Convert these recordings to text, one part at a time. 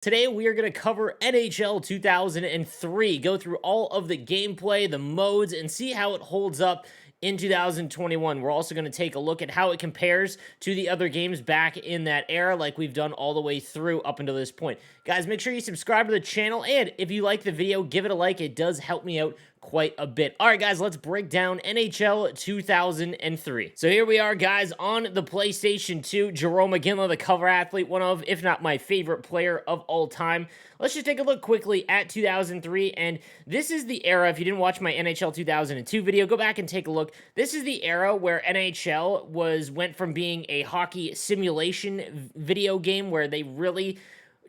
Today, we are going to cover NHL 2003, go through all of the gameplay, the modes, and see how it holds up in 2021. We're also going to take a look at how it compares to the other games back in that era, like we've done all the way through up until this point. Guys, make sure you subscribe to the channel, and if you like the video, give it a like. It does help me out quite a bit. All right, guys, let's break down NHL 2003. So here we are, guys, on the PlayStation 2. Jerome McGinley, the cover athlete, one of, if not my favorite player of all time. Let's just take a look quickly at 2003, and this is the era. If you didn't watch my NHL 2002 video, go back and take a look. This is the era where NHL went from being a hockey simulation video game where they really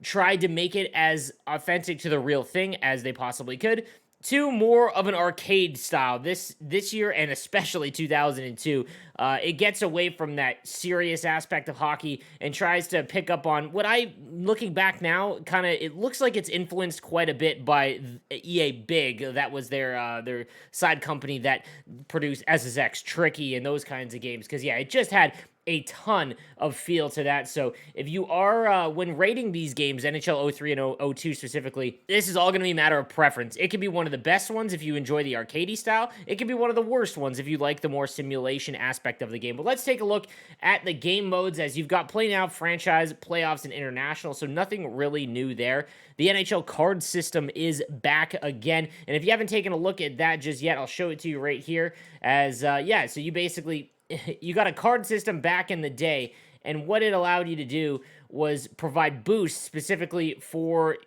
tried to make it as authentic to the real thing as they possibly could, to more of an arcade style this year, and especially 2002. It gets away from that serious aspect of hockey and tries to pick up on what looking back now, kind of, it looks like it's influenced quite a bit by EA Big. That was their side company that produced SSX, Tricky, and those kinds of games. Because, yeah, it just had a ton of feel to that. So if you are, when rating these games, NHL 03 and 02 specifically, this is all going to be a matter of preference. It could be one of the best ones if you enjoy the arcadey style. It could be one of the worst ones if you like the more simulation aspect of the game. But let's take a look at the game modes, as you've got Play Now, Franchise, Playoffs, and International, so nothing really new there. The NHL card system is back again, and if you haven't taken a look at that just yet, I'll show it to you right here. As, yeah, so you basically, you got a card system back in the day, and what it allowed you to do was provide boosts specifically for,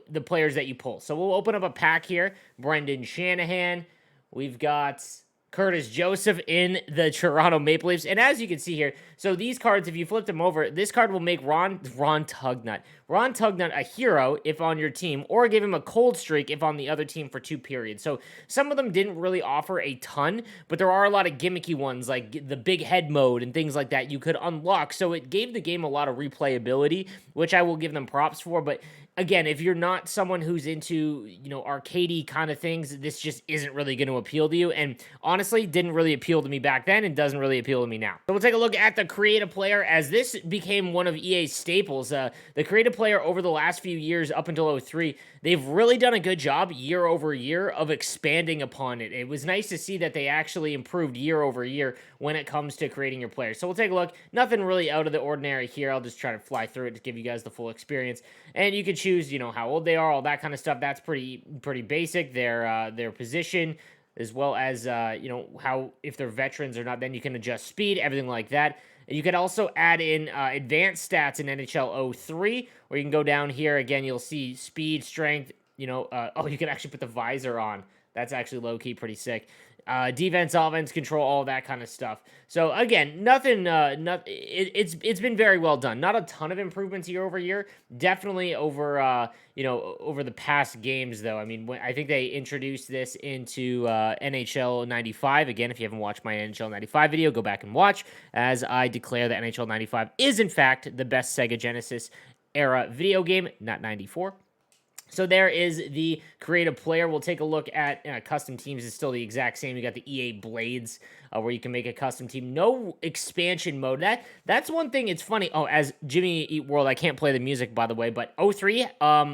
the players that you pull. So we'll open up a pack here. Brendan Shanahan. We've got Curtis Joseph in the Toronto Maple Leafs. And as you can see here, so these cards, if you flip them over, this card will make Ron Tugnut a hero if on your team, or give him a cold streak if on the other team for 2 periods. So some of them didn't really offer a ton, but there are a lot of gimmicky ones, like the big head mode and things like that you could unlock. So it gave the game a lot of replayability, which I will give them props for. But again, if you're not someone who's into, arcadey kind of things, this just isn't really going to appeal to you. And honestly, didn't really appeal to me back then and doesn't really appeal to me now. So we'll take a look at the creative player, as this became one of EA's staples. The creative player over the last few years up until 03, they've really done a good job year over year of expanding upon it. It was nice to see that they actually improved year over year when it comes to creating your players. So we'll take a look. Nothing really out of the ordinary here. I'll just try to fly through it to give you guys the full experience. And you could choose, how old they are, all that kind of stuff. That's pretty basic. Their position, as well as, how, if they're veterans or not, then you can adjust speed, everything like that. You could also add in advanced stats in NHL 03, or you can go down here. Again, you'll see speed, strength, oh, you can actually put the visor on. That's actually low-key pretty sick. Defense, offense, control, all that kind of stuff. So again, nothing. It's been very well done. Not a ton of improvements year over year. Definitely over over the past games though. I mean, I think they introduced this into NHL 95. Again, if you haven't watched my NHL 95 video, go back and watch, as I declare that NHL 95 is in fact the best Sega Genesis era video game, not 94. So there is the creative player. We'll take a look at custom teams. It's still the exact same. You got the EA Blades, where you can make a custom team. No expansion mode. That's one thing. It's funny. Oh, as Jimmy Eat World, I can't play the music, by the way, but 03,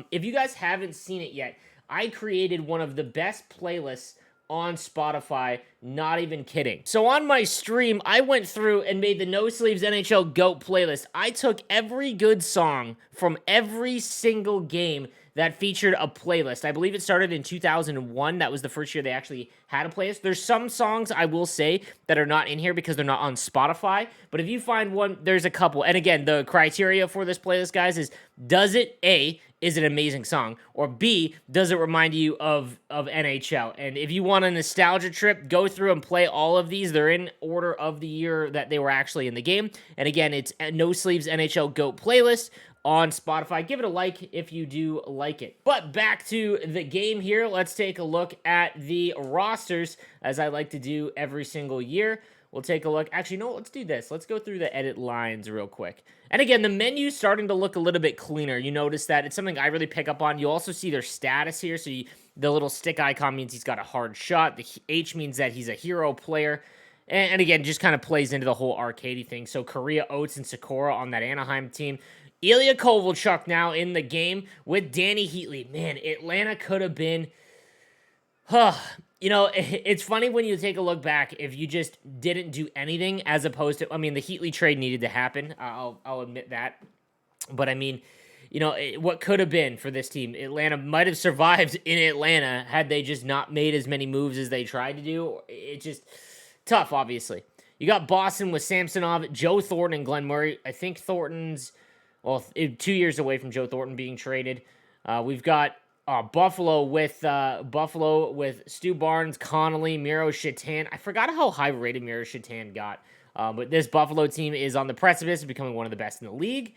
if you guys haven't seen it yet, I created one of the best playlists on Spotify, not even kidding. So on my stream, I went through and made the No Sleeves NHL GOAT playlist. I took every good song from every single game that featured a playlist. I believe it started in 2001. That was the first year they actually had a playlist. There's some songs, I will say, that are not in here because they're not on Spotify. But if you find one, there's a couple. And again, the criteria for this playlist, guys, is does it, A, is it an amazing song? Or B, does it remind you of NHL? And if you want a nostalgia trip, go through and play all of these. They're in order of the year that they were actually in the game. And again, it's No Sleeves NHL GOAT playlist on Spotify. Give it a like if you do like it. But back to the game here. Let's take a look at the rosters, as I like to do every single year. We'll take a look. Actually, no, let's do this. Let's go through the edit lines real quick. And again, the menu's starting to look a little bit cleaner. You notice that. It's something I really pick up on. You also see their status here. So the little stick icon means he's got a hard shot. The H means that he's a hero player. And again, just kind of plays into the whole arcadey thing. So Korea, Oates, and Sakura on that Anaheim team. Ilya Kovalchuk now in the game with Danny Heatley. Man, Atlanta could have been... You know, it's funny when you take a look back if you just didn't do anything as opposed to... I mean, the Heatley trade needed to happen. I'll admit that. But, I mean, you know, what could have been for this team? Atlanta might have survived in Atlanta had they just not made as many moves as they tried to do. It's just tough, obviously. You got Boston with Samsonov, Joe Thornton, and Glenn Murray. I think Thornton's, well, 2 years away from Joe Thornton being traded. We've got Buffalo with Stu Barnes, Connolly, Miro Shatan. I forgot how high rated Miro Shatan got. But this Buffalo team is on the precipice of becoming one of the best in the league.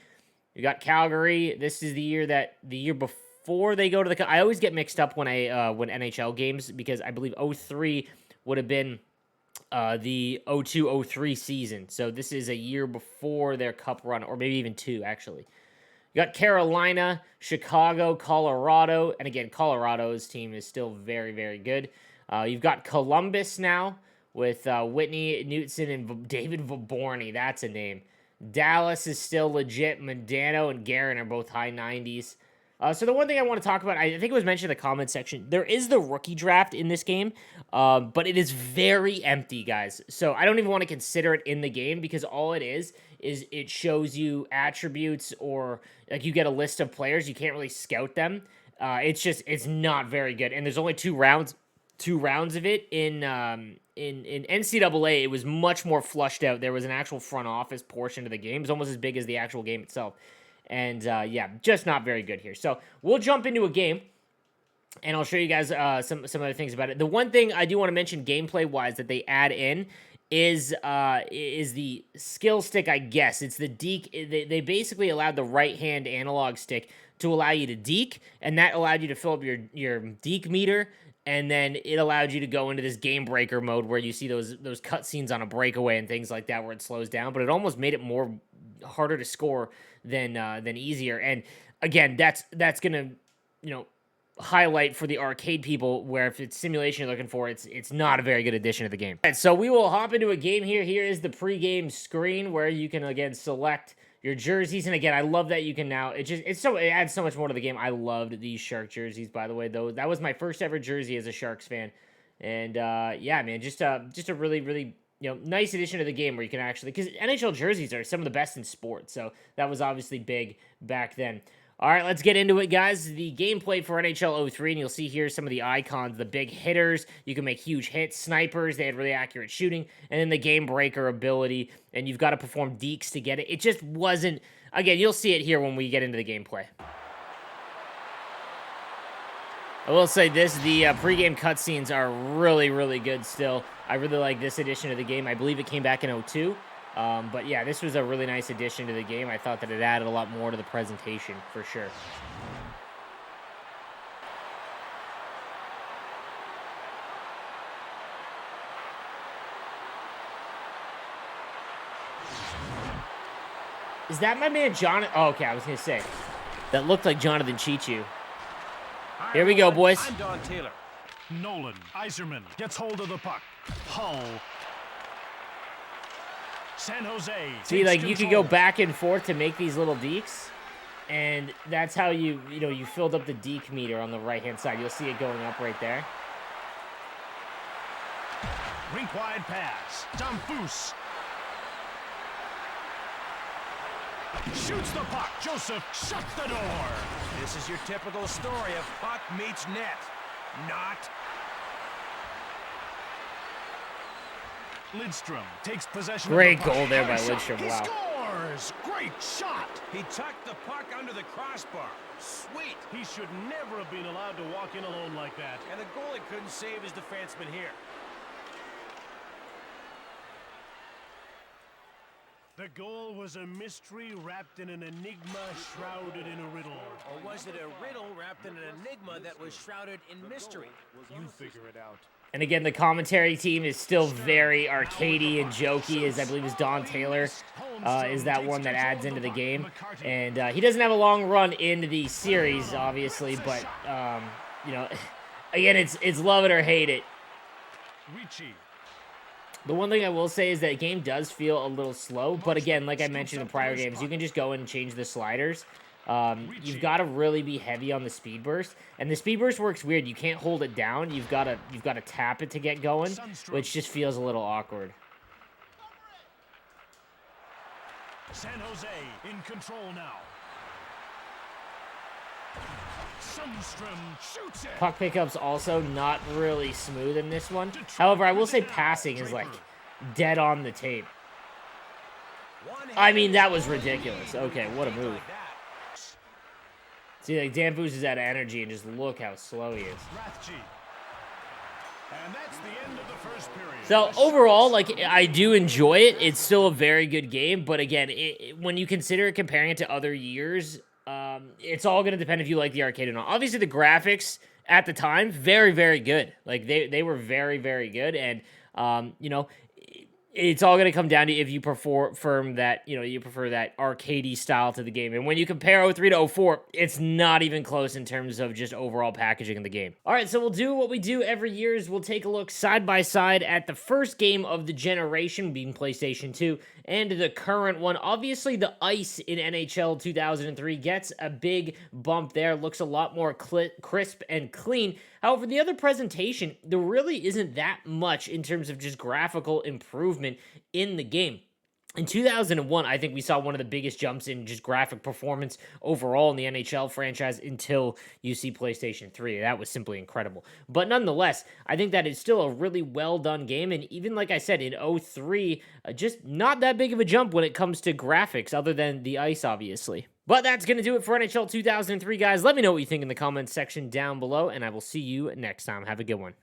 You got Calgary. This is the year before they go to the... I always get mixed up when when NHL games because I believe 03 would have been the 02-03 season. So this is a year before their cup run, or maybe even 2, actually. You got Carolina, Chicago, Colorado, and again, Colorado's team is still very, very good. You've got Columbus now with Whitney Knutson and David Vaborny. That's a name. Dallas is still legit. Modano and Guerin are both high 90s. So the one thing I want to talk about, I think it was mentioned in the comment section, there is the rookie draft in this game, but it is very empty, guys. So I don't even want to consider it in the game because all it is it shows you attributes or like you get a list of players. You can't really scout them. It's not very good. And there's only two rounds of it. In NCAA, it was much more flushed out. There was an actual front office portion of the game. It's almost as big as the actual game itself. And, yeah, just not very good here. So we'll jump into a game, and I'll show you guys some other things about it. The one thing I do want to mention gameplay-wise that they add in is the skill stick, I guess. It's the deke. They basically allowed the right-hand analog stick to allow you to deke, and that allowed you to fill up your deke meter, and then it allowed you to go into this game breaker mode where you see those cutscenes on a breakaway and things like that where it slows down, but it almost made it more harder to score than easier. And again, that's gonna, you know, highlight for the arcade people where if it's simulation you're looking for, it's not a very good addition to the game. All right, so we will hop into a game here. Here is the pregame screen where you can again select your jerseys, and again, I love that you can now. It adds so much more to the game. I loved these Shark jerseys, by the way. Though that was my first ever jersey as a Sharks fan, and yeah, man, just a really, really, you know, nice addition to the game where you can actually, because NHL jerseys are some of the best in sports, so that was obviously big back then. All right, let's get into it, guys. The gameplay for NHL 03, and you'll see here some of the icons, the big hitters. You can make huge hits, snipers. They had really accurate shooting, and then the game breaker ability, and you've got to perform dekes to get it. It just wasn't, again, you'll see it here when we get into the gameplay. I will say this, the pregame cutscenes are really, really good still. I really like this edition of the game. I believe it came back in 02. But yeah, this was a really nice addition to the game. I thought that it added a lot more to the presentation, for sure. Is that my man, Jonathan? Oh, okay, I was going to say. That looked like Jonathan Chichu. Here we go, boys. I'm Don Taylor. Nolan Iserman gets hold of the puck. Hull. San Jose. See, like, you could go back and forth to make these little dekes, and that's how you filled up the deke meter on the right-hand side. You'll see it going up right there. Rink wide pass. Dumfus. Shoots the puck. Joseph shuts the door. This is your typical story of puck meets net. Not. Lidstrom takes possession. Great goal there by Lidstrom. Wow. He scores! Great shot! He tucked the puck under the crossbar. Sweet. He should never have been allowed to walk in alone like that. And the goalie couldn't save his defenseman here. The goal was a mystery wrapped in an enigma shrouded in a riddle. Or was it a riddle wrapped in an enigma that was shrouded in mystery? You figure it out. And again, the commentary team is still very arcadey and jokey, as I believe is Don Taylor is that one that adds into the game. And he doesn't have a long run in the series, obviously, but, you know, again, it's love it or hate it. Ricci. The one thing I will say is that game does feel a little slow, but again, like I mentioned in prior games, you can just go and change the sliders. You've got to really be heavy on the speed burst, and the speed burst works weird. You can't hold it down. You've got to tap it to get going, which just feels a little awkward. San Jose in control now. Sundstrom shoots it. Puck pickup's also not really smooth in this one. However, I will say passing is like dead on the tape. I mean, that was ridiculous. Okay, what a move. See, like, Dan Foos is out of energy, and just look how slow he is. And that's the end of the first period. So, overall, like, I do enjoy it. It's still a very good game, but again, when you consider it, comparing it to other years, it's all going to depend if you like the arcade or not. Obviously, the graphics at the time, very, very good. Like, they were very, very good, and, you know, it's all going to come down to if you prefer that, you know, you prefer that arcadey style to the game. And when you compare 03 to 04, it's not even close in terms of just overall packaging in the game. All right, so we'll do what we do every year is we'll take a look side by side at the first game of the generation, being PlayStation 2, and the current one. Obviously, the ice in NHL 2003 gets a big bump there. Looks a lot more crisp and clean. However, the other presentation, there really isn't that much in terms of just graphical improvement in the game. In 2001, I think we saw one of the biggest jumps in just graphic performance overall in the NHL franchise until you see PlayStation 3. That was simply incredible. But nonetheless, I think that it's still a really well done game. And even like I said, in 03, just not that big of a jump when it comes to graphics, other than the ice, obviously. But that's going to do it for NHL 2003, guys. Let me know what you think in the comments section down below, and I will see you next time. Have a good one.